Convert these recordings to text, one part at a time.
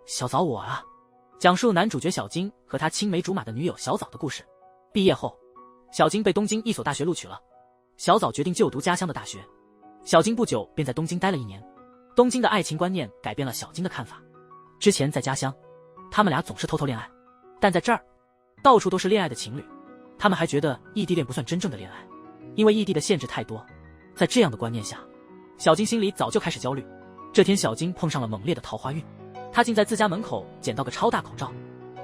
小枣我啊，讲述男主角小金和他青梅竹马的女友小枣的故事。毕业后，小金被东京一所大学录取了，小枣决定就读家乡的大学。小金不久便在东京待了1年。东京的爱情观念改变了小金的看法。之前在家乡，他们俩总是偷偷恋爱，但在这儿，到处都是恋爱的情侣。他们还觉得异地恋不算真正的恋爱，因为异地的限制太多。在这样的观念下，小金心里早就开始焦虑。这天，小金碰上了猛烈的桃花运。他竟在自家门口捡到个超大口罩，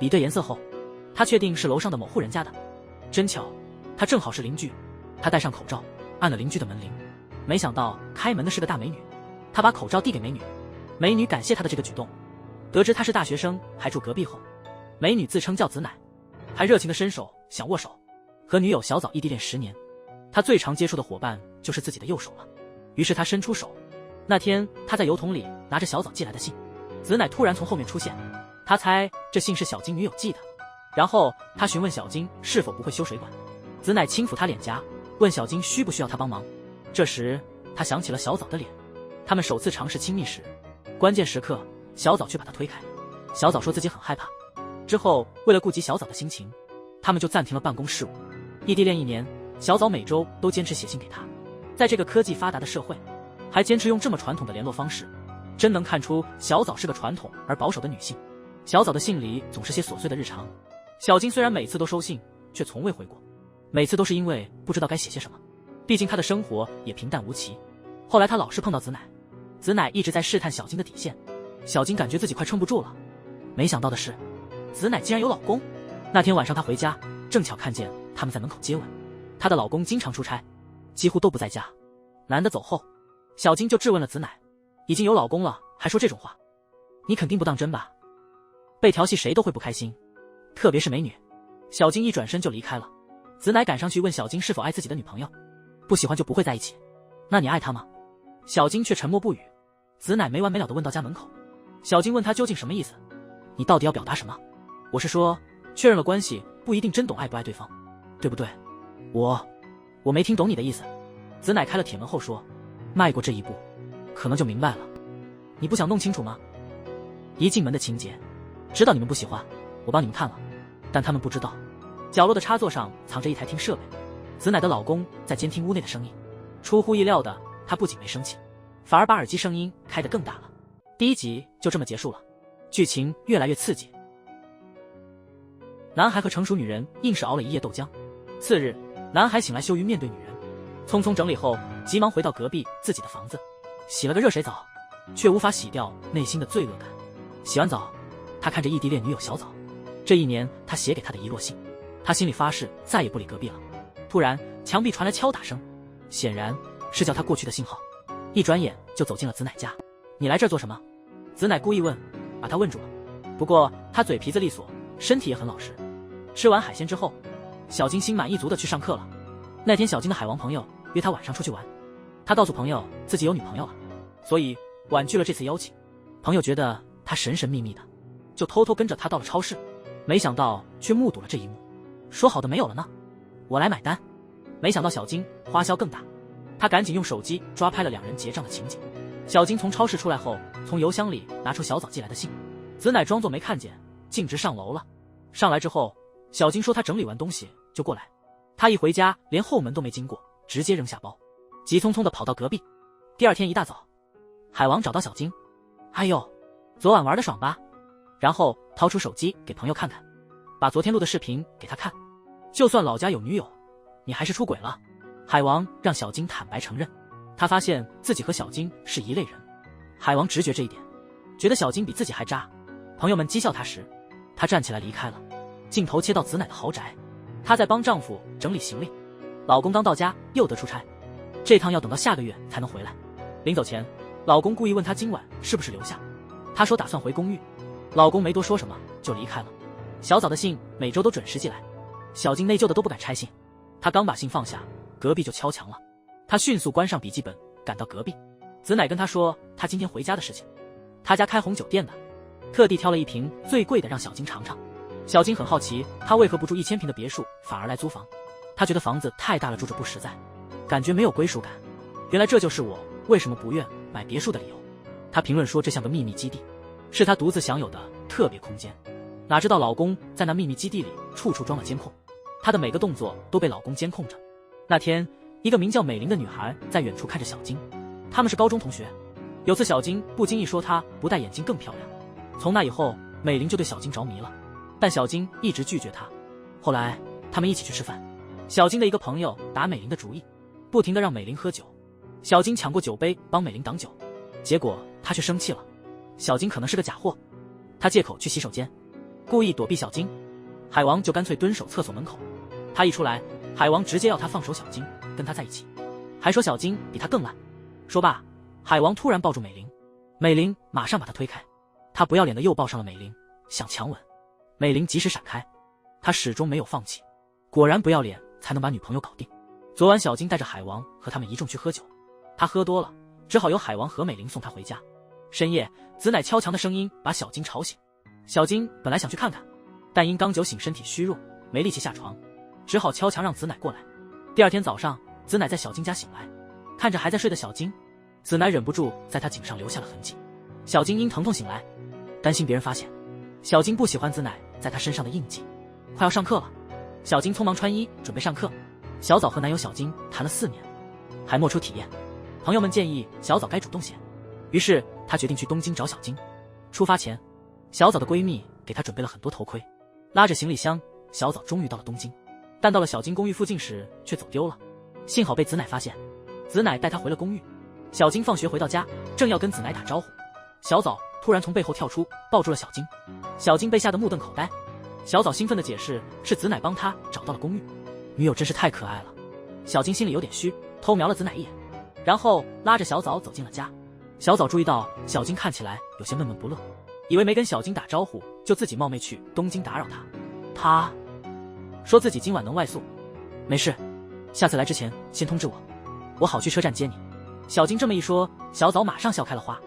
比对颜色后，他确定是楼上的某户人家的。真巧，他正好是邻居。他戴上口罩，按了邻居的门铃，没想到开门的是个大美女。他把口罩递给美女，美女感谢他的这个举动。得知他是大学生，还住隔壁后，美女自称叫子乃，还热情的伸手想握手。和女友小枣异地恋10年，他最常接触的伙伴就是自己的右手了。于是他伸出手。那天他在邮筒里拿着小枣寄来的信，子乃突然从后面出现。他猜这信是小金女友寄的，然后他询问小金是否不会修水管。子乃轻抚他脸颊，问小金需不需要他帮忙。这时他想起了小枣的脸，他们首次尝试亲密时，关键时刻小枣却把他推开。小枣说自己很害怕。之后为了顾及小枣的心情，他们就暂停了办公事务。异地恋1年，小枣每周都坚持写信给他。在这个科技发达的社会，还坚持用这么传统的联络方式，真能看出小枣是个传统而保守的女性。小枣的信里总是些琐碎的日常。小金虽然每次都收信，却从未回过，每次都是因为不知道该写些什么，毕竟他的生活也平淡无奇。后来他老是碰到子乃，子乃一直在试探小金的底线。小金感觉自己快撑不住了，没想到的是，子乃竟然有老公。那天晚上他回家，正巧看见他们在门口接吻。她的老公经常出差，几乎都不在家。男的走后，小金就质问了子乃，已经有老公了还说这种话，你肯定不当真吧？被调戏谁都会不开心，特别是美女。小金一转身就离开了。子乃赶上去问小金是否爱自己的女朋友，不喜欢就不会在一起。那你爱她吗？小金却沉默不语。子乃没完没了地问到家门口。小金问他究竟什么意思，你到底要表达什么？我是说，确认了关系不一定真懂爱不爱对方，对不对？我没听懂你的意思。子乃开了铁门后说，迈过这一步，可能就明白了。你不想弄清楚吗？一进门的情节，知道你们不喜欢，我帮你们看了，但他们不知道，角落的插座上藏着一台听设备，子乃的老公在监听屋内的声音。出乎意料的，他不仅没生气，反而把耳机声音开得更大了。第1集就这么结束了，剧情越来越刺激。男孩和成熟女人硬是熬了一夜豆浆。次日，男孩醒来羞于面对女人，匆匆整理后，急忙回到隔壁自己的房子，洗了个热水澡，却无法洗掉内心的罪恶感。洗完澡，他看着异地恋女友小枣，这1年他写给她的一摞信，他心里发誓再也不理隔壁了。突然，墙壁传来敲打声，显然是叫他过去的信号。一转眼就走进了子乃家。你来这儿做什么？子乃故意问，把他问住了。不过他嘴皮子利索，身体也很老实。吃完海鲜之后，小金心满意足地去上课了。那天小金的海王朋友约他晚上出去玩，他告诉朋友自己有女朋友了，所以婉拒了这次邀请。朋友觉得他神神秘秘的，就偷偷跟着他到了超市，没想到却目睹了这一幕。说好的没有了呢？我来买单。没想到小金花销更大，他赶紧用手机抓拍了2人结账的情景。小金从超市出来后，从邮箱里拿出小枣寄来的信，子乃装作没看见，径直上楼了。上来之后，小金说他整理完东西就过来，他一回家连后门都没经过，直接扔下包，急匆匆地跑到隔壁。第2天一大早，海王找到小金，哎呦，昨晚玩得爽吧？然后掏出手机给朋友看看，把昨天录的视频给他看。就算老家有女友，你还是出轨了。海王让小金坦白承认，他发现自己和小金是一类人。海王直觉这一点，觉得小金比自己还渣。朋友们讥笑他时，他站起来离开了。镜头切到子乃的豪宅，她在帮丈夫整理行李。老公刚到家又得出差，这趟要等到下个月才能回来。临走前，老公故意问她今晚是不是留下，她说打算回公寓。老公没多说什么就离开了。小枣的信每周都准时寄来，小金内疚的都不敢拆信。她刚把信放下，隔壁就敲墙了。她迅速关上笔记本，赶到隔壁。子乃跟她说她今天回家的事情，她家开红酒店的，特地挑了一瓶最贵的让小金尝尝。小金很好奇，他为何不住1000平的别墅，反而来租房？他觉得房子太大了，住着不实在，感觉没有归属感。原来这就是我为什么不愿买别墅的理由。他评论说这像个秘密基地，是他独自享有的特别空间。哪知道老公在那秘密基地里处处装了监控，她的每个动作都被老公监控着。那天，一个名叫美玲的女孩在远处看着小金，他们是高中同学。有次小金不经意说她不戴眼镜更漂亮，从那以后美玲就对小金着迷了，但小金一直拒绝她。后来他们一起去吃饭，小金的一个朋友打美玲的主意，不停地让美玲喝酒。小金抢过酒杯帮美玲挡酒，结果她却生气了。小金可能是个假货，他借口去洗手间，故意躲避小金。海王就干脆蹲守厕所门口，他一出来，海王直接要他放手小金，跟他在一起，还说小金比他更烂。说罢，海王突然抱住美玲，美玲马上把他推开，他不要脸的又抱上了美玲，想强吻。美玲及时闪开，他始终没有放弃，果然不要脸才能把女朋友搞定。昨晚小金带着海王和他们一众去喝酒，他喝多了，只好由海王和美玲送他回家。深夜，子乃敲墙的声音把小金吵醒。小金本来想去看看，但因刚酒醒身体虚弱，没力气下床，只好敲墙让子乃过来。第二天早上，子乃在小金家醒来，看着还在睡的小金，子乃忍不住在他颈上留下了痕迹。小金因疼痛醒来，担心别人发现，小金不喜欢子乃在他身上的印记。快要上课了，小金匆忙穿衣准备上课。小枣和男友小金谈了4年，还没出体验，朋友们建议小枣该主动些，于是她决定去东京找小金。出发前，小枣的闺蜜给她准备了很多头盔。拉着行李箱，小枣终于到了东京，但到了小金公寓附近时却走丢了，幸好被子乃发现，子乃带她回了公寓。小金放学回到家，正要跟子乃打招呼，小枣突然从背后跳出，抱住了小金。小金被吓得目瞪口呆，小枣兴奋地解释是子乃帮她找到了公寓，女友真是太可爱了。小金心里有点虚，偷瞄了子乃一眼，然后拉着小枣走进了家。小枣注意到小金看起来有些闷闷不乐，以为没跟小金打招呼，就自己冒昧去东京打扰他。他说自己今晚能外宿，没事，下次来之前先通知我，我好去车站接你。小金这么一说，小枣马上笑开了花。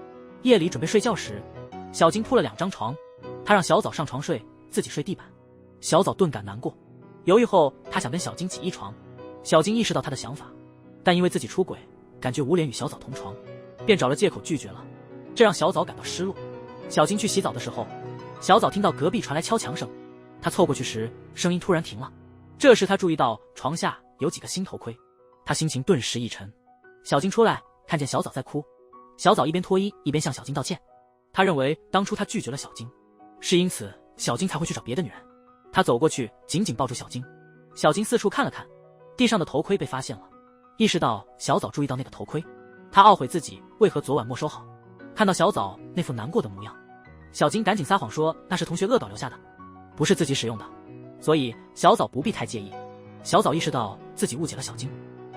夜里准备睡觉时，小金铺了2张床，他让小枣上床睡，自己睡地板。小枣顿感难过，犹豫后他想跟小金挤一床。小金意识到他的想法，但因为自己出轨，感觉无脸与小枣同床，便找了借口拒绝了，这让小枣感到失落。小金去洗澡的时候，小枣听到隔壁传来敲墙声，他凑过去时，声音突然停了。这时他注意到床下有几个新头盔，他心情顿时一沉。小金出来，看见小枣在哭，小枣一边脱衣一边向小金道歉。他认为当初他拒绝了小金，是因此小金才会去找别的女人。他走过去紧紧抱住小金，小金四处看了看，地上的头盔被发现了，意识到小枣注意到那个头盔，他懊悔自己为何昨晚没收好。看到小枣那副难过的模样，小金赶紧撒谎说那是同学恶搞留下的，不是自己使用的，所以小枣不必太介意。小枣意识到自己误解了小金，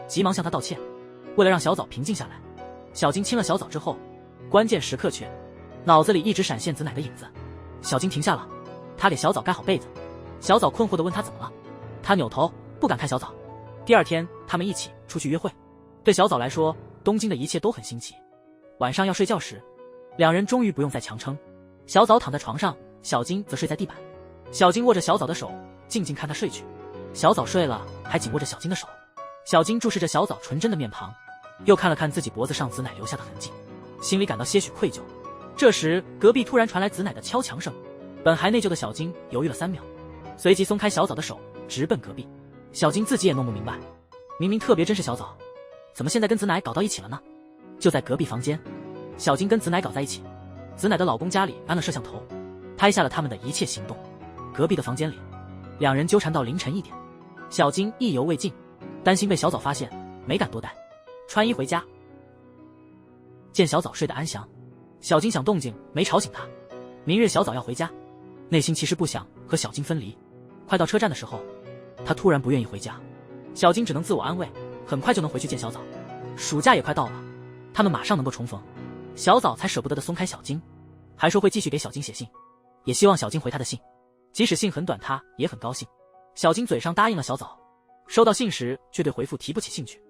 急忙向他道歉。为了让小枣平静下来，小金亲了小枣之后，关键时刻却脑子里一直闪现子乃的影子。小金停下了，他给小枣盖好被子。小枣困惑地问他怎么了，他扭头不敢看小枣。第二天他们一起出去约会，对小枣来说东京的一切都很新奇。晚上要睡觉时，两人终于不用再强撑，小枣躺在床上，小金则睡在地板。小金握着小枣的手，静静看他睡去。小枣睡了，还紧握着小金的手。小金注视着小枣纯真的面庞，又看了看自己脖子上子乃留下的痕迹，心里感到些许愧疚。这时隔壁突然传来子乃的敲墙声，本还内疚的小金犹豫了3秒，随即松开小枣的手，直奔隔壁。小金自己也弄不明白，明明特别珍视小枣，怎么现在跟子乃搞到一起了呢？就在隔壁房间，小金跟子乃搞在一起，子乃的老公家里安了摄像头，拍下了他们的一切行动。隔壁的房间里，两人纠缠到凌晨1点。小金意犹未尽，担心被小枣发现，没敢多待，穿衣回家。见小枣睡得安详，小金想动静没吵醒他。明日小枣要回家，内心其实不想和小金分离。快到车站的时候，他突然不愿意回家，小金只能自我安慰，很快就能回去见小枣。暑假也快到了，他们马上能够重逢。小枣才舍不得地松开小金，还说会继续给小金写信，也希望小金回他的信，即使信很短，他也很高兴。小金嘴上答应了小枣，收到信时却对回复提不起兴趣。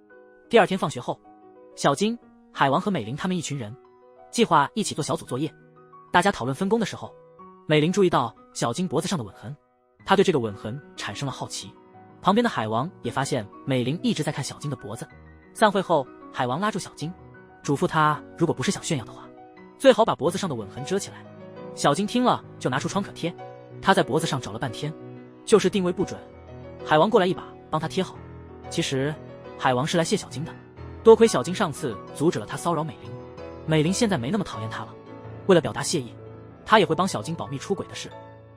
第二天放学后，小金、海王和美玲他们一群人计划一起做小组作业。大家讨论分工的时候，美玲注意到小金脖子上的吻痕，她对这个吻痕产生了好奇。旁边的海王也发现美玲一直在看小金的脖子。散会后，海王拉住小金，嘱咐他如果不是想炫耀的话，最好把脖子上的吻痕遮起来。小金听了就拿出创可贴，他在脖子上找了半天，就是定位不准。海王过来一把帮他贴好。其实海王是来谢小金的，多亏小金上次阻止了他骚扰美玲，美玲现在没那么讨厌他了。为了表达谢意，他也会帮小金保密出轨的事，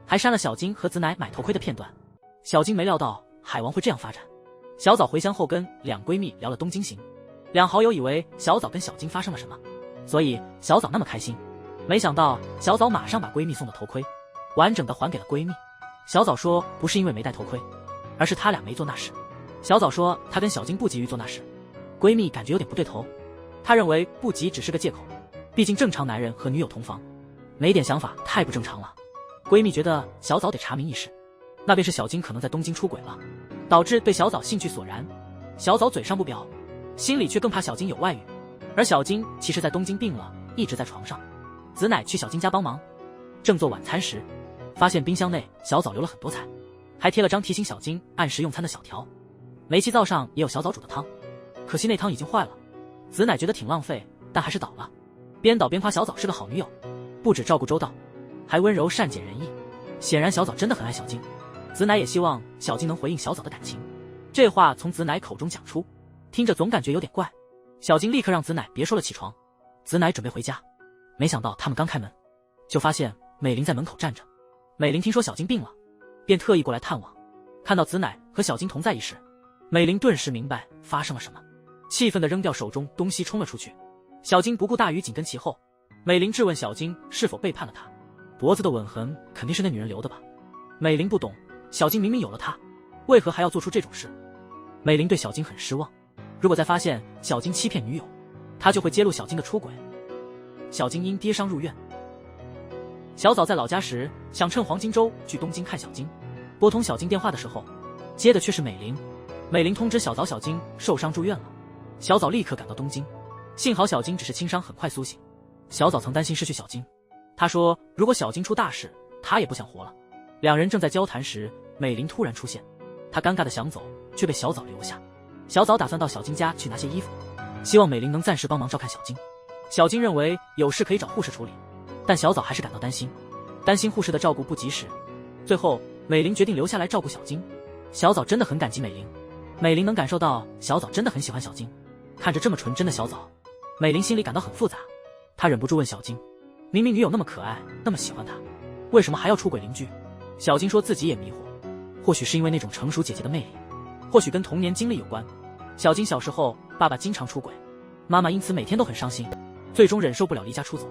还删了小金和子乃买头盔的片段。小金没料到海王会这样发展。小枣回乡后跟两闺蜜聊了东京行，两好友以为小枣跟小金发生了什么，所以小枣那么开心。没想到小枣马上把闺蜜送的头盔完整的还给了闺蜜。小枣说不是因为没戴头盔，而是他俩没做那事。小枣说她跟小金不急于做那事，闺蜜感觉有点不对头，她认为不急只是个借口，毕竟正常男人和女友同房，没点想法太不正常了。闺蜜觉得小枣得查明一事，那便是小金可能在东京出轨了，导致对小枣兴趣索然。小枣嘴上不表，心里却更怕小金有外遇，而小金其实在东京病了，一直在床上。子乃去小金家帮忙，正做晚餐时，发现冰箱内小枣留了很多菜，还贴了张提醒小金按时用餐的小条。煤气灶上也有小枣煮的汤，可惜那汤已经坏了。子乃觉得挺浪费，但还是倒了，边倒边夸小枣是个好女友，不止照顾周到，还温柔善解人意。显然小枣真的很爱小金，子乃也希望小金能回应小枣的感情。这话从子乃口中讲出，听着总感觉有点怪。小金立刻让子乃别说了，起床。子乃准备回家，没想到他们刚开门，就发现美玲在门口站着。美玲听说小金病了，便特意过来探望。看到子乃和小金同在一室，美玲顿时明白发生了什么，气愤地扔掉手中东西冲了出去。小金不顾大雨紧跟其后。美玲质问小金是否背叛了她，脖子的吻痕肯定是那女人留的吧。美玲不懂，小金明明有了她，为何还要做出这种事。美玲对小金很失望，如果再发现小金欺骗女友，她就会揭露小金的出轨。小金因跌伤入院。小枣在老家时想趁黄金周去东京看小金，拨通小金电话的时候，接的却是美玲。美玲通知小枣小金受伤住院了，小枣立刻赶到东京，幸好小金只是轻伤，很快苏醒。小枣曾担心失去小金，他说如果小金出大事，他也不想活了。两人正在交谈时，美玲突然出现，他尴尬的想走，却被小枣留下。小枣打算到小金家去拿些衣服，希望美玲能暂时帮忙照看小金。小金认为有事可以找护士处理，但小枣还是感到担心护士的照顾不及时。最后美玲决定留下来照顾小金。小枣真的很感激美玲，美玲能感受到小枣真的很喜欢小金。看着这么纯真的小枣，美玲心里感到很复杂。她忍不住问小金，明明女友那么可爱，那么喜欢他，为什么还要出轨邻居？小金说自己也迷惑，或许是因为那种成熟姐姐的魅力，或许跟童年经历有关。小金小时候爸爸经常出轨，妈妈因此每天都很伤心，最终忍受不了离家出走。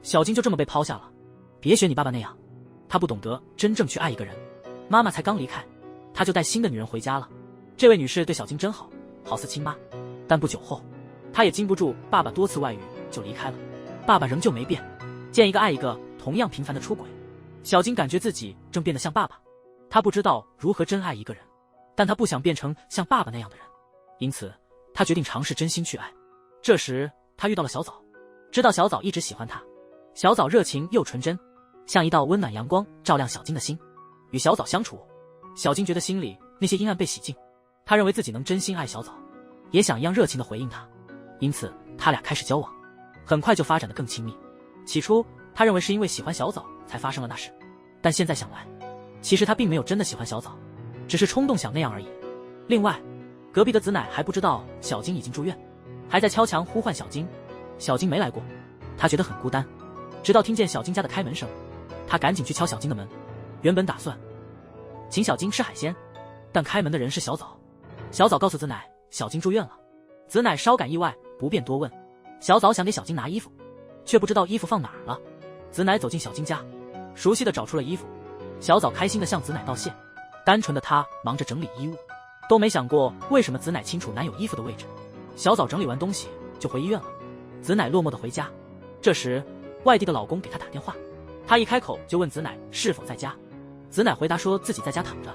小金就这么被抛下了。别学你爸爸那样，他不懂得真正去爱一个人。妈妈才刚离开，他就带新的女人回家了。这位女士对小金真好，好似亲妈。但不久后，她也经不住爸爸多次外遇就离开了。爸爸仍旧没变，见一个爱一个，同样频繁的出轨。小金感觉自己正变得像爸爸，他不知道如何真爱一个人，但他不想变成像爸爸那样的人，因此他决定尝试真心去爱。这时他遇到了小枣，知道小枣一直喜欢他。小枣热情又纯真，像一道温暖阳光照亮小金的心。与小枣相处，小金觉得心里那些阴暗被洗净，他认为自己能真心爱小枣，也想一样热情地回应他，因此他俩开始交往，很快就发展得更亲密。起初他认为是因为喜欢小枣才发生了那事，但现在想来，其实他并没有真的喜欢小枣，只是冲动想那样而已。另外，隔壁的子乃还不知道小金已经住院，还在敲墙呼唤小金。小金没来过，他觉得很孤单，直到听见小金家的开门声，他赶紧去敲小金的门。原本打算请小金吃海鲜，但开门的人是小枣。小枣告诉子乃小金住院了，子乃稍感意外，不便多问。小枣想给小金拿衣服，却不知道衣服放哪儿了。子乃走进小金家，熟悉的找出了衣服。小枣开心的向子乃道谢，单纯的他忙着整理衣物，都没想过为什么子乃清楚男友衣服的位置。小枣整理完东西就回医院了，子乃落寞的回家。这时外地的老公给她打电话，她一开口就问子乃是否在家。子乃回答说自己在家躺着。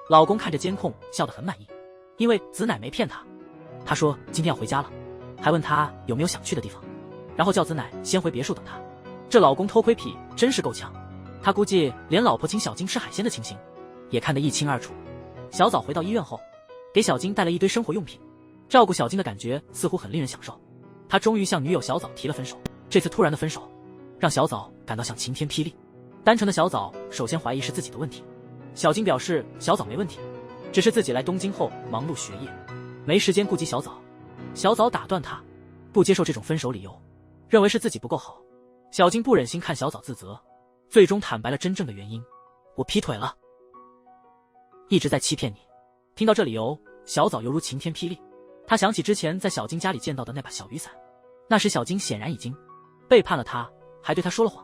老公看着监控笑得很满意，因为子乃没骗他。他说今天要回家了，还问他有没有想去的地方，然后叫子乃先回别墅等他。这老公偷窥癖真是够呛，他估计连老婆请小金吃海鲜的情形也看得一清二楚。小枣回到医院后，给小金带了一堆生活用品，照顾小金的感觉似乎很令人享受。他终于向女友小枣提了分手，这次突然的分手让小枣感到像晴天霹雳。单纯的小枣首先怀疑是自己的问题，小金表示小枣没问题，只是自己来东京后忙碌学业，没时间顾及小枣。小枣打断他，不接受这种分手理由，认为是自己不够好。小金不忍心看小枣自责，最终坦白了真正的原因：我劈腿了，一直在欺骗你。听到这理由，小枣犹如晴天霹雳，他想起之前在小金家里见到的那把小雨伞，那时小金显然已经背叛了他，还对他说了谎。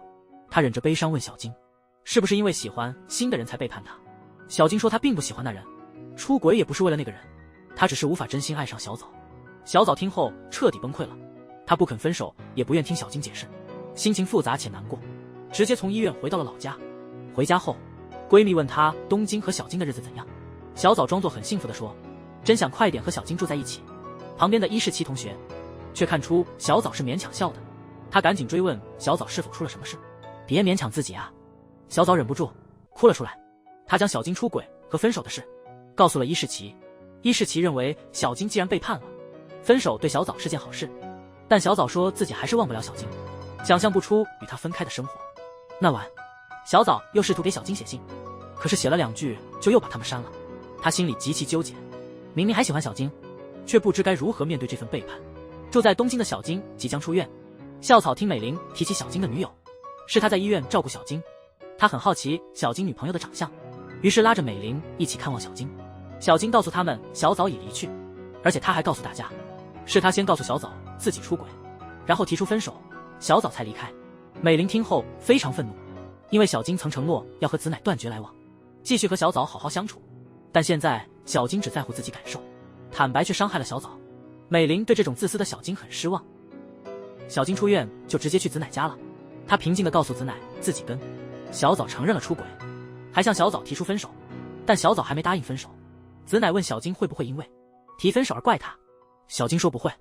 他忍着悲伤问小金，是不是因为喜欢新的人才背叛他？小金说他并不喜欢那人，出轨也不是为了那个人，他只是无法真心爱上小枣。小枣听后彻底崩溃了，他不肯分手，也不愿听小金解释，心情复杂且难过，直接从医院回到了老家。回家后，闺蜜问她东京和小金的日子怎样，小枣装作很幸福地说，真想快点和小金住在一起。旁边的伊世奇同学却看出小枣是勉强笑的，他赶紧追问小枣是否出了什么事。别勉强自己啊！小枣忍不住哭了出来，他将小金出轨和分手的事告诉了伊世奇。伊世奇认为小金既然背叛了，分手对小枣是件好事，但小枣说自己还是忘不了小金，想象不出与他分开的生活。那晚，小枣又试图给小金写信，可是写了2句就又把他们删了。他心里极其纠结，明明还喜欢小金，却不知该如何面对这份背叛。住在东京的小金即将出院，校草听美玲提起小金的女友，是他在医院照顾小金，他很好奇小金女朋友的长相，于是拉着美玲一起看望小金。小金告诉他们小枣已离去，而且他还告诉大家，是他先告诉小枣自己出轨，然后提出分手，小枣才离开。美玲听后非常愤怒，因为小金曾承诺要和子乃断绝来往，继续和小枣好好相处，但现在小金只在乎自己感受，坦白却伤害了小枣。美玲对这种自私的小金很失望。小金出院就直接去子乃家了，他平静地告诉子乃自己跟小枣承认了出轨，还向小枣提出分手，但小枣还没答应分手。子乃问小金会不会因为提分手而怪他，小金说不会，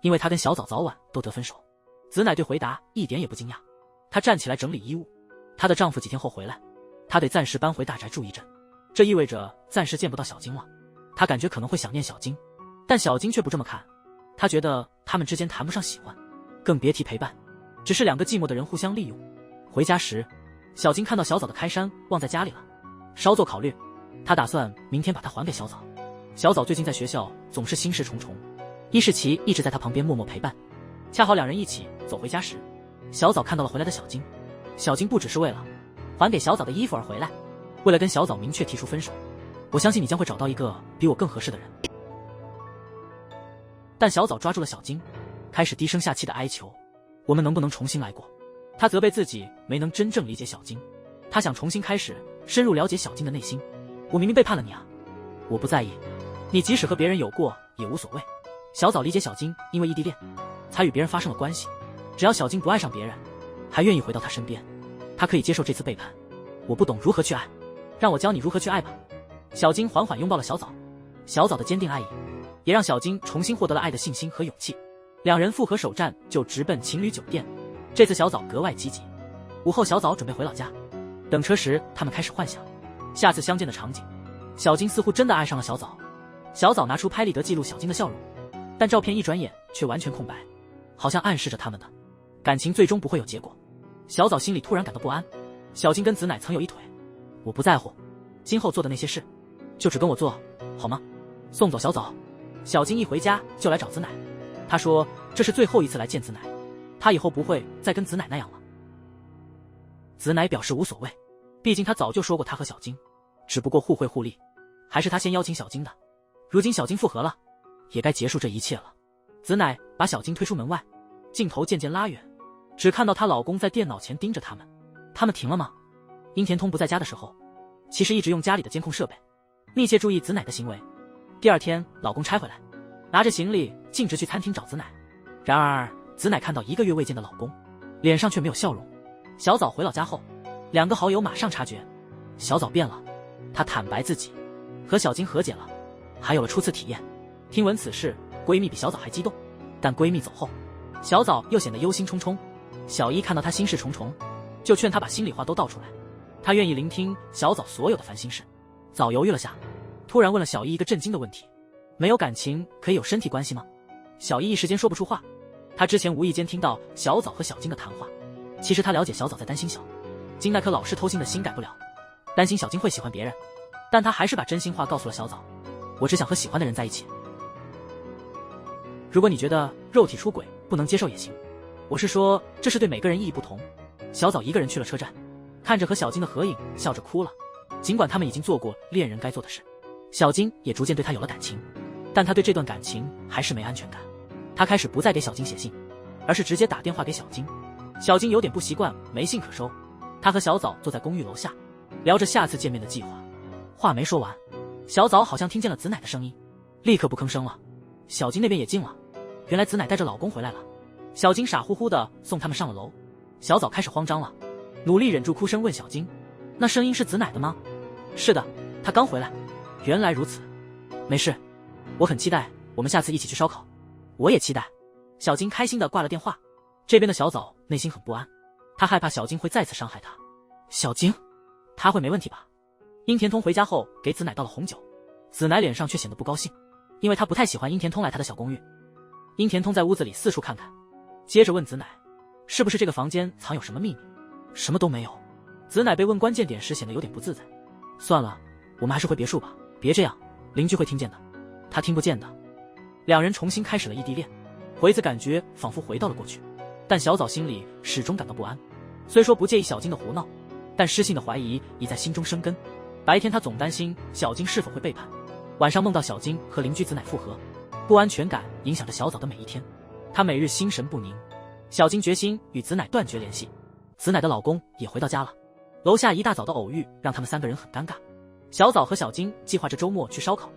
因为他跟小枣早晚都得分手。子乃对回答一点也不惊讶，她站起来整理衣物。她的丈夫几天后回来，她得暂时搬回大宅住一阵，这意味着暂时见不到小金了。她感觉可能会想念小金，但小金却不这么看，她觉得他们之间谈不上喜欢，更别提陪伴，只是2个寂寞的人互相利用。回家时，小金看到小枣的开衫忘在家里了，稍作考虑，他打算明天把它还给小枣。小枣最近在学校总是心事重重，伊世奇一直在他旁边默默陪伴。恰好2人一起走回家时，小枣看到了回来的小金。小金不只是为了还给小枣的衣服而回来，为了跟小枣明确提出分手。我相信你将会找到一个比我更合适的人。但小枣抓住了小金，开始低声下气的哀求，我们能不能重新来过？他责备自己没能真正理解小金，他想重新开始，深入了解小金的内心。我明明背叛了你啊，我不在意，你即使和别人有过也无所谓。小枣理解小金因为异地恋才与别人发生了关系，只要小金不爱上别人，还愿意回到他身边，他可以接受这次背叛。我不懂如何去爱，让我教你如何去爱吧。小金缓缓拥抱了小枣，小枣的坚定爱意也让小金重新获得了爱的信心和勇气。2人复合首站就直奔情侣酒店，这次小枣格外积极。午后小枣准备回老家，等车时他们开始幻想下次相见的场景。小金似乎真的爱上了小枣，小枣拿出拍立得记录小金的笑容，但照片一转眼却完全空白，好像暗示着他们的感情最终不会有结果。小枣心里突然感到不安，小金跟子乃曾有一腿，我不在乎今后做的那些事，就只跟我做好吗？送走小枣，小金一回家就来找子乃，他说这是最后一次来见子乃，他以后不会再跟子乃那样了。子乃表示无所谓，毕竟他早就说过他和小金只不过互惠互利，还是他先邀请小金的，如今小金复合了，也该结束这一切了。子乃把小金推出门外，镜头渐渐拉远，只看到她老公在电脑前盯着他们。他们停了吗？樱田通不在家的时候，其实一直用家里的监控设备密切注意子乃的行为。第2天老公拆回来，拿着行李径直去餐厅找子乃，然而子乃看到1个月未见的老公，脸上却没有笑容。小枣回老家后，2个好友马上察觉小枣变了，她坦白自己和小金和解了，还有了初次体验。听闻此事，闺蜜比小枣还激动，但闺蜜走后，小枣又显得忧心忡忡。小一看到她心事重重，就劝她把心里话都道出来，她愿意聆听小枣所有的烦心事。枣犹豫了下，突然问了小一一个震惊的问题，没有感情可以有身体关系吗？小一一时间说不出话，她之前无意间听到小枣和小金的谈话，其实她了解小枣在担心金奈可老是偷心的心改不了，担心小金会喜欢别人，但他还是把真心话告诉了小枣：我只想和喜欢的人在一起。如果你觉得肉体出轨不能接受也行，我是说这是对每个人意义不同。小枣一个人去了车站，看着和小金的合影，笑着哭了。尽管他们已经做过恋人该做的事，小金也逐渐对他有了感情，但他对这段感情还是没安全感。他开始不再给小金写信，而是直接打电话给小金。小金有点不习惯没信可收，他和小枣坐在公寓楼下，聊着下次见面的计划。话没说完，小枣好像听见了子乃的声音，立刻不吭声了。小金那边也静了，原来子乃带着老公回来了。小金傻乎乎的送他们上了楼，小枣开始慌张了，努力忍住哭声问小金：那声音是子乃的吗？是的，他刚回来。原来如此，没事，我很期待我们下次一起去烧烤。我也期待。小金开心的挂了电话。这边的小枣内心很不安，他害怕小金会再次伤害他。小金，他会没问题吧？樱田通回家后给子乃倒了红酒，子乃脸上却显得不高兴，因为他不太喜欢樱田通来他的小公寓。樱田通在屋子里四处看看，接着问子乃，是不是这个房间藏有什么秘密？什么都没有。子乃被问关键点时显得有点不自在。算了，我们还是回别墅吧，别这样，邻居会听见的。他听不见的。两人重新开始了异地恋，回子感觉仿佛回到了过去，但小枣心里始终感到不安。虽说不介意小金的胡闹，但失信的怀疑已在心中生根。白天他总担心小金是否会背叛，晚上梦到小金和邻居子乃复合，不安全感影响着小枣的每一天。他每日心神不宁。小金决心与子乃断绝联系。子乃的老公也回到家了，楼下一大早的偶遇让他们三个人很尴尬。小枣和小金计划着周末去烧烤，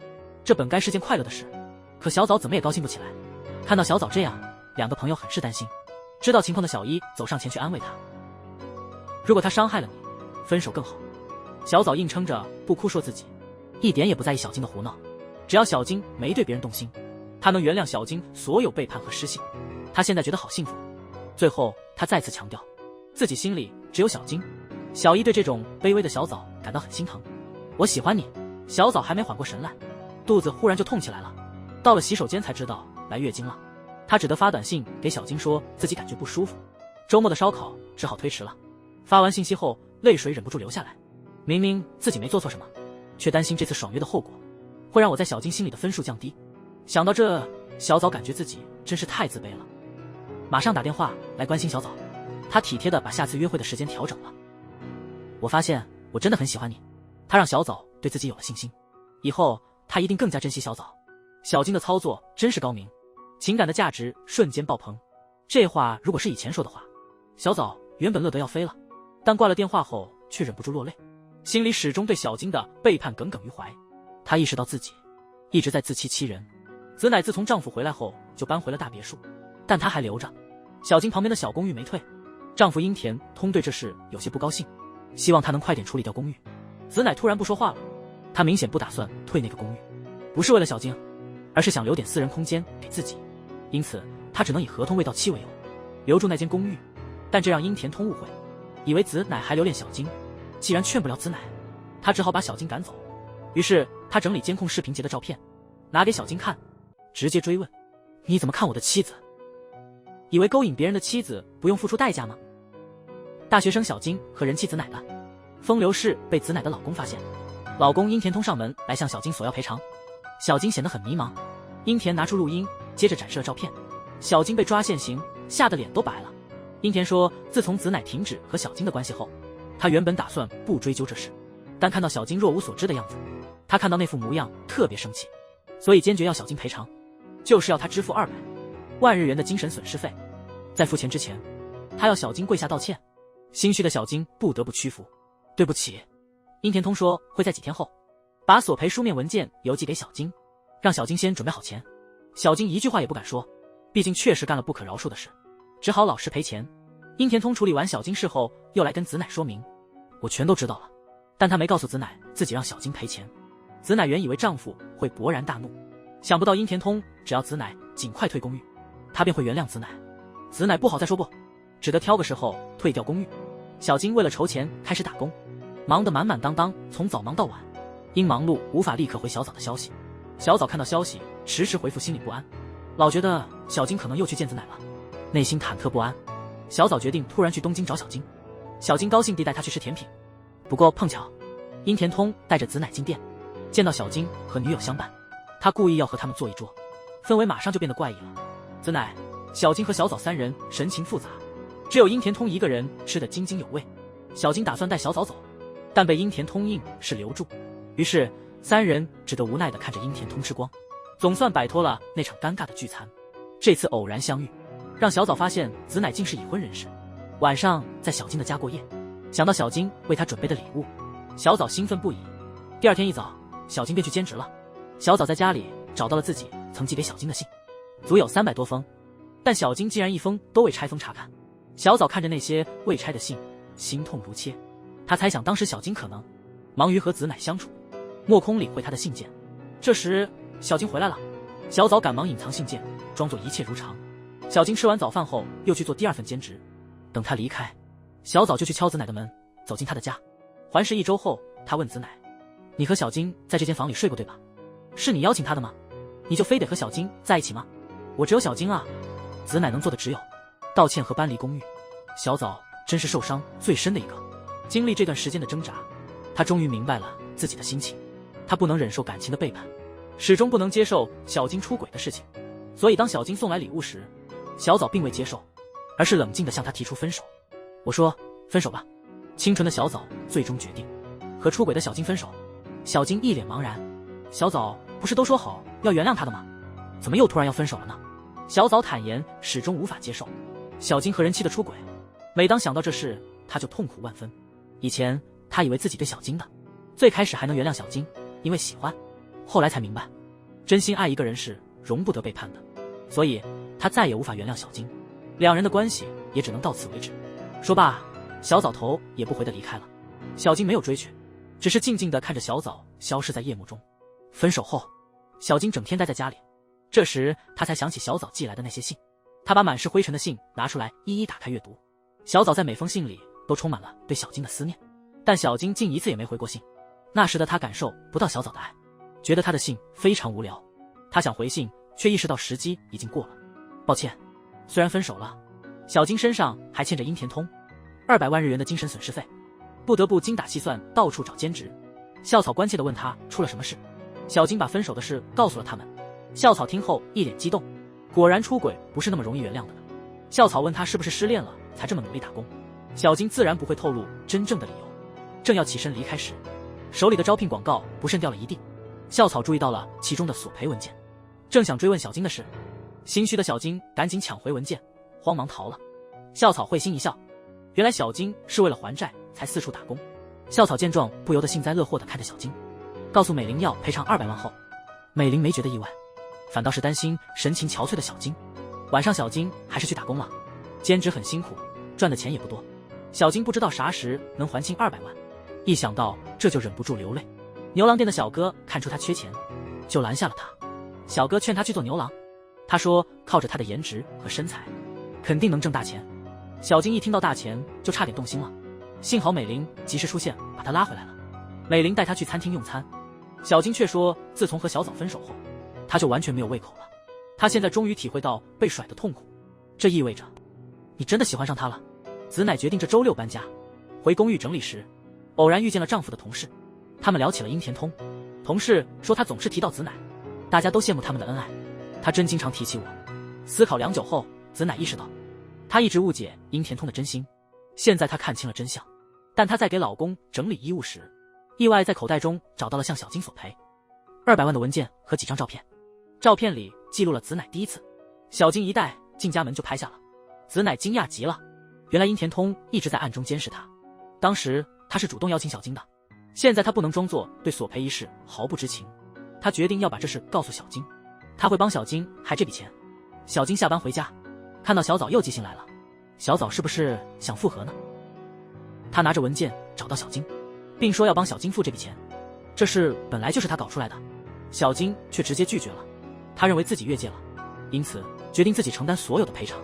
这本该是件快乐的事，可小枣怎么也高兴不起来。看到小枣这样，两个朋友很是担心。知道情况的小一走上前去安慰他，如果他伤害了你，分手更好。小枣硬撑着不哭，说自己一点也不在意小金的胡闹，只要小金没对别人动心，他能原谅小金所有背叛和失信。他现在觉得好幸福。最后他再次强调，自己心里只有小金。小一对这种卑微的小枣感到很心疼。我喜欢你。小枣还没缓过神来，肚子忽然就痛起来了，到了洗手间才知道来月经了。他只得发短信给小金说自己感觉不舒服，周末的烧烤只好推迟了。发完信息后，泪水忍不住流下来。明明自己没做错什么，却担心这次爽约的后果会让我在小金心里的分数降低。想到这，小枣感觉自己真是太自卑了，马上打电话来关心小枣。他体贴地把下次约会的时间调整了。我发现我真的很喜欢你。他让小枣对自己有了信心，以后他一定更加珍惜小枣。小金的操作真是高明，情感的价值瞬间爆棚。这话如果是以前说的话，小枣原本乐得要飞了，但挂了电话后却忍不住落泪，心里始终对小金的背叛耿耿于怀。她意识到自己一直在自欺欺人。子乃自从丈夫回来后就搬回了大别墅，但她还留着小金旁边的小公寓没退。丈夫樱田通对这事有些不高兴，希望她能快点处理掉公寓。子乃突然不说话了，她明显不打算退那个公寓，不是为了小金，而是想留点私人空间给自己，因此她只能以合同未到期为由留住那间公寓。但这让樱田通误会，以为子乃还留恋小金。既然劝不了子乃，他只好把小金赶走。于是他整理监控视频截的照片拿给小金看，直接追问，你怎么看我的妻子？以为勾引别人的妻子不用付出代价吗？大学生小金和人妻子乃的风流事被子乃的老公发现，老公樱田通上门来向小金索要赔偿。小金显得很迷茫，樱田拿出录音，接着展示了照片。小金被抓现行，吓得脸都白了。樱田说，自从子乃停止和小金的关系后，他原本打算不追究这事，但看到小金若无所知的样子，他看到那副模样特别生气，所以坚决要小金赔偿，就是要他支付200万日元的精神损失费。在付钱之前，他要小金跪下道歉。心虚的小金不得不屈服，对不起。樱田通说会在几天后把索赔书面文件邮寄给小金，让小金先准备好钱。小金一句话也不敢说，毕竟确实干了不可饶恕的事，只好老实赔钱。樱田通处理完小金事后，又来跟子乃说明，我全都知道了，但他没告诉子乃自己让小金赔钱。子乃原以为丈夫会勃然大怒，想不到樱田通只要子乃尽快退公寓，他便会原谅子乃。子乃不好再说不，只得挑个时候退掉公寓。小金为了筹钱开始打工，忙得满满当当，从早忙到晚。因忙碌无法立刻回小枣的消息，小枣看到消息迟迟回复，心里不安，老觉得小金可能又去见子乃了，内心忐忑不安。小枣决定突然去东京找小金。小金高兴地带他去吃甜品。不过碰巧，殷田通带着子乃进店，见到小金和女友相伴，他故意要和他们坐一桌，氛围马上就变得怪异了。子乃、小金和小枣三人神情复杂，只有殷田通一个人吃得津津有味。小金打算带小枣走，但被殷田通硬是留住，于是三人只得无奈地看着殷田通吃光，总算摆脱了那场尴尬的聚餐。这次偶然相遇，让小枣发现子乃竟是已婚人士，晚上在小金的家过夜。想到小金为他准备的礼物，小枣兴奋不已。第二天一早，小金便去兼职了。小枣在家里找到了自己曾寄给小金的信，足有300多封，但小金竟然一封都未拆封查看。小枣看着那些未拆的信，心痛如切。他猜想当时小金可能忙于和子乃相处，莫空理会他的信件。这时小金回来了，小枣赶忙隐藏信件，装作一切如常。小金吃完早饭后又去做第2份兼职。等他离开，小枣就去敲子乃的门，走进他的家。环视1周后，他问子乃：你和小金在这间房里睡过对吧？是你邀请他的吗？你就非得和小金在一起吗？我只有小金啊。子乃能做的只有道歉和搬离公寓。小枣真是受伤最深的一个。经历这段时间的挣扎，他终于明白了自己的心情。他不能忍受感情的背叛，始终不能接受小金出轨的事情。所以当小金送来礼物时，小枣并未接受，而是冷静地向他提出分手。我说分手吧。清纯的小枣最终决定和出轨的小金分手。小金一脸茫然，小枣不是都说好要原谅他的吗？怎么又突然要分手了呢？小枣坦言始终无法接受小金和人妻的出轨，每当想到这事，他就痛苦万分。以前他以为自己对小金的，最开始还能原谅小金，因为喜欢，后来才明白，真心爱一个人是容不得背叛的，所以他再也无法原谅小金，两人的关系也只能到此为止。说罢，小枣头也不回地离开了。小金没有追去，只是静静地看着小枣消失在夜幕中。分手后，小金整天待在家里，这时他才想起小枣寄来的那些信。他把满是灰尘的信拿出来一一打开阅读。小枣在每封信里都充满了对小金的思念，但小金竟一次也没回过信。那时的他感受不到小枣的爱，觉得他的信非常无聊。他想回信，却意识到时机已经过了。抱歉，虽然分手了，小金身上还欠着殷田通200万日元的精神损失费，不得不精打细算到处找兼职。校草关切地问他出了什么事，小金把分手的事告诉了他们。校草听后一脸激动，果然出轨不是那么容易原谅的呢。校草问他是不是失恋了才这么努力打工，小金自然不会透露真正的理由。正要起身离开时，手里的招聘广告不慎掉了一地。校草注意到了其中的索赔文件，正想追问小金的事，心虚的小金赶紧抢回文件，慌忙逃了。校草会心一笑，原来小金是为了还债才四处打工。校草见状不由得幸灾乐祸地看着小金，告诉美玲要赔偿200万后，美玲没觉得意外，反倒是担心神情憔悴的小金。晚上小金还是去打工了，兼职很辛苦，赚的钱也不多。小金不知道啥时能还清200万，一想到这就忍不住流泪。牛郎店的小哥看出他缺钱，就拦下了他。小哥劝他去做牛郎，他说靠着他的颜值和身材，肯定能挣大钱。小金一听到大钱就差点动心了，幸好美玲及时出现把他拉回来了。美玲带他去餐厅用餐，小金却说自从和小枣分手后，他就完全没有胃口了。他现在终于体会到被甩的痛苦，这意味着你真的喜欢上他了。子乃决定这周6搬家，回公寓整理时，偶然遇见了丈夫的同事，他们聊起了殷田通。同事说他总是提到子乃，大家都羡慕他们的恩爱，他真经常提起我。思考良久后，子乃意识到他一直误解殷田通的真心，现在他看清了真相。但他在给老公整理衣物时，意外在口袋中找到了向小金索赔200万的文件和几张照片。照片里记录了子乃第一次，小金一带进家门就拍下了。子乃惊讶极了，原来殷田通一直在暗中监视他，当时他是主动邀请小金的，现在他不能装作对索赔一事毫不知情。他决定要把这事告诉小金，他会帮小金害这笔钱。小金下班回家，看到小枣又寄信来了，小枣是不是想复合呢？他拿着文件找到小金，并说要帮小金付这笔钱，这事本来就是他搞出来的。小金却直接拒绝了，他认为自己越界了，因此决定自己承担所有的赔偿。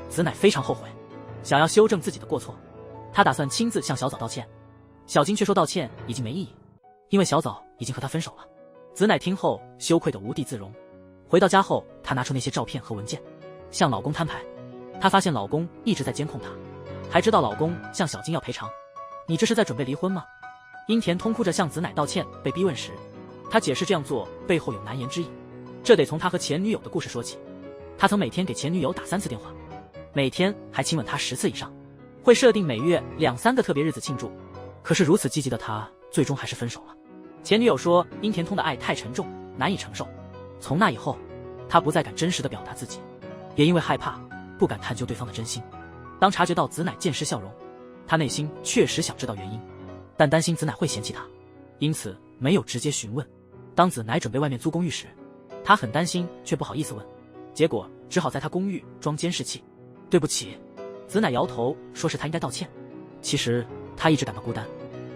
子乃非常后悔，想要修正自己的过错，他打算亲自向小枣道歉。小金却说道歉已经没意义，因为小枣已经和他分手了。子乃听后羞愧得无地自容。回到家后，她拿出那些照片和文件，向老公摊牌。她发现老公一直在监控她，还知道老公向小金要赔偿。你这是在准备离婚吗？樱田通哭着向子乃道歉，被逼问时，他解释这样做背后有难言之隐。这得从他和前女友的故事说起。他曾每天给前女友打3次电话，每天还亲吻她10次以上，会设定每月2、3个特别日子庆祝。可是如此积极的他，最终还是分手了。前女友说樱田通的爱太沉重，难以承受。从那以后，他不再敢真实的表达自己，也因为害怕，不敢探究对方的真心。当察觉到子乃见失笑容，他内心确实想知道原因，但担心子乃会嫌弃他，因此没有直接询问。当子乃准备外面租公寓时，他很担心，却不好意思问，结果只好在他公寓装监视器。对不起，子乃摇头说是他应该道歉。其实她一直感到孤单，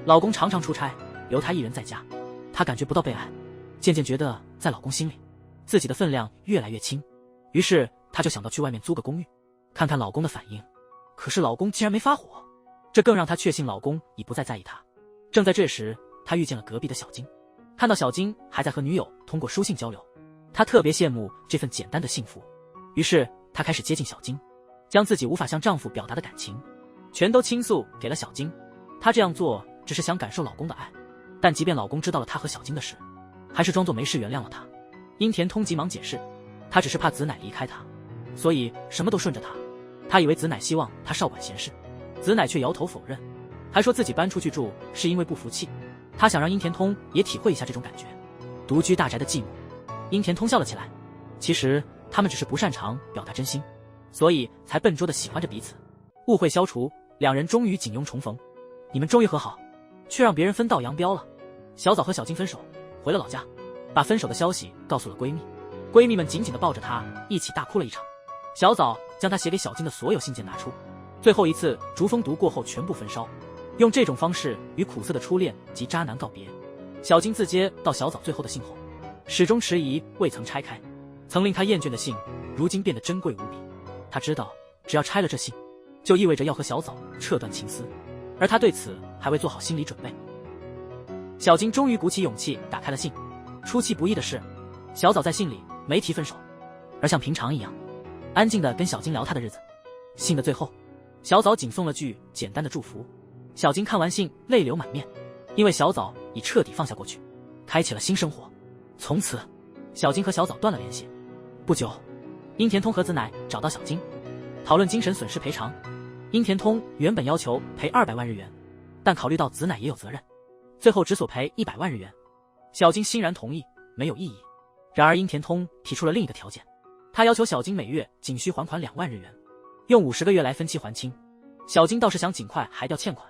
老公常常出差，留她一人在家，她感觉不到被爱，渐渐觉得在老公心里，自己的分量越来越轻。于是她就想到去外面租个公寓，看看老公的反应。可是老公竟然没发火，这更让她确信老公已不再在意她。正在这时，她遇见了隔壁的小金，看到小金还在和女友通过书信交流，她特别羡慕这份简单的幸福。于是她开始接近小金，将自己无法向丈夫表达的感情全都倾诉给了小金。她这样做只是想感受老公的爱，但即便老公知道了她和小金的事，还是装作没事原谅了她。樱田通急忙解释，他只是怕子乃离开他，所以什么都顺着他。他以为子乃希望他少管闲事，子乃却摇头否认，还说自己搬出去住是因为不服气。他想让樱田通也体会一下这种感觉，独居大宅的寂寞。樱田通笑了起来，其实他们只是不擅长表达真心，所以才笨拙地喜欢着彼此。误会消除，两人终于锦拥重逢。你们终于和好，却让别人分道扬镳了。小枣和小金分手，回了老家，把分手的消息告诉了闺蜜。闺蜜们紧紧地抱着她，一起大哭了一场。小枣将她写给小金的所有信件拿出，最后一次竹风毒过后全部焚烧，用这种方式与苦涩的初恋及渣男告别。小金自接到小枣最后的信后，始终迟疑，未曾拆开。曾令她厌倦的信，如今变得珍贵无比。她知道，只要拆了这信，就意味着要和小枣撤断情丝，而她对此还未做好心理准备。小金终于鼓起勇气打开了信。出其不意的是，小枣在信里没提分手，而像平常一样安静地跟小金聊她的日子。信的最后，小枣仅送了句简单的祝福。小金看完信泪流满面，因为小枣已彻底放下过去，开启了新生活。从此小金和小枣断了联系。不久，樱田通和子乃找到小金，讨论精神损失赔偿。樱田通原本要求赔200万日元，但考虑到子乃也有责任，最后只索赔100万日元。小金欣然同意，没有异议。然而樱田通提出了另一个条件，他要求小金每月仅需还款2万日元，用50个月来分期还清。小金倒是想尽快还掉欠款，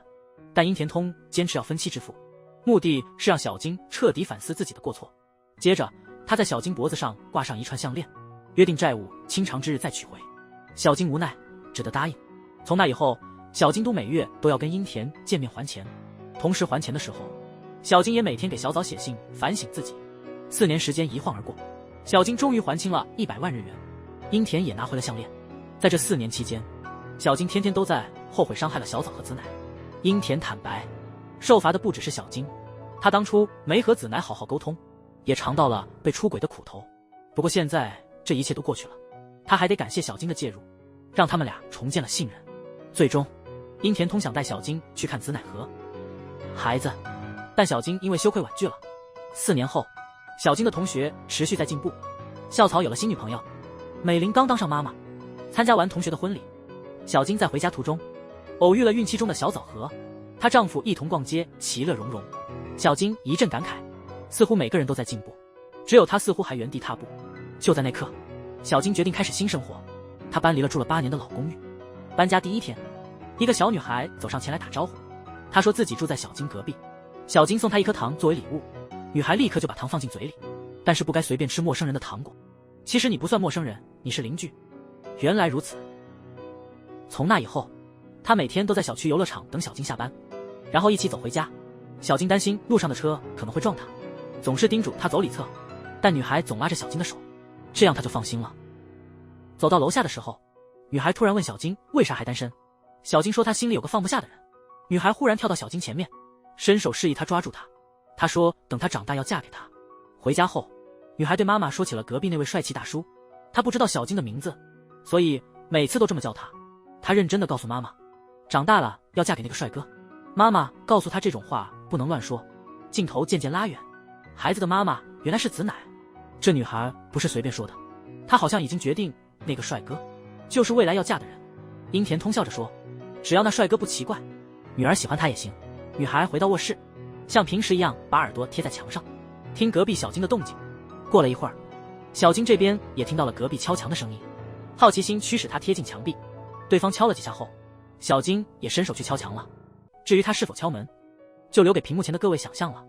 但樱田通坚持要分期支付，目的是让小金彻底反思自己的过错。接着他在小金脖子上挂上一串项链，约定债务清偿之日再取回。小金无奈，只得答应。从那以后，小金都每月都要跟樱田见面还钱，同时还钱的时候，小金也每天给小枣写信反省自己。4年时间一晃而过，小金终于还清了100万日元，樱田也拿回了项链。在这4年期间，小金天天都在后悔伤害了小枣和子乃。樱田坦白，受罚的不只是小金，他当初没和子乃好好沟通，也尝到了被出轨的苦头。不过现在这一切都过去了，他还得感谢小金的介入，让他们俩重建了信任。最终，樱田通想带小金去看子乃和孩子，但小金因为羞愧婉拒了。4年后，小金的同学持续在进步，校草有了新女朋友，美玲刚当上妈妈。参加完同学的婚礼，小金在回家途中偶遇了孕期中的小枣和她丈夫一同逛街，其乐融融。小金一阵感慨，似乎每个人都在进步，只有她似乎还原地踏步。就在那刻，小金决定开始新生活。她搬离了住了8年的老公寓。搬家第1天，一个小女孩走上前来打招呼，她说自己住在小金隔壁。小金送她一颗糖作为礼物，女孩立刻就把糖放进嘴里，但是不该随便吃陌生人的糖果。其实你不算陌生人，你是邻居。原来如此。从那以后，她每天都在小区游乐场等小金下班，然后一起走回家。小金担心路上的车可能会撞她，总是叮嘱她走里侧，但女孩总拉着小金的手，这样她就放心了。走到楼下的时候，女孩突然问小金为啥还单身。小金说她心里有个放不下的人。女孩忽然跳到小金前面，伸手示意她抓住她。她说等她长大要嫁给他。回家后，女孩对妈妈说起了隔壁那位帅气大叔，她不知道小金的名字，所以每次都这么叫他。她认真地告诉妈妈，长大了要嫁给那个帅哥。妈妈告诉她这种话不能乱说。镜头渐渐拉远，孩子的妈妈原来是子乃。这女孩不是随便说的，她好像已经决定那个帅哥就是未来要嫁的人。樱田通笑着说，只要那帅哥不奇怪，女儿喜欢他也行。女孩回到卧室，像平时一样把耳朵贴在墙上，听隔壁小金的动静。过了一会儿，小金这边也听到了隔壁敲墙的声音，好奇心驱使他贴近墙壁。对方敲了几下后，小金也伸手去敲墙了。至于他是否敲门，就留给屏幕前的各位想象了。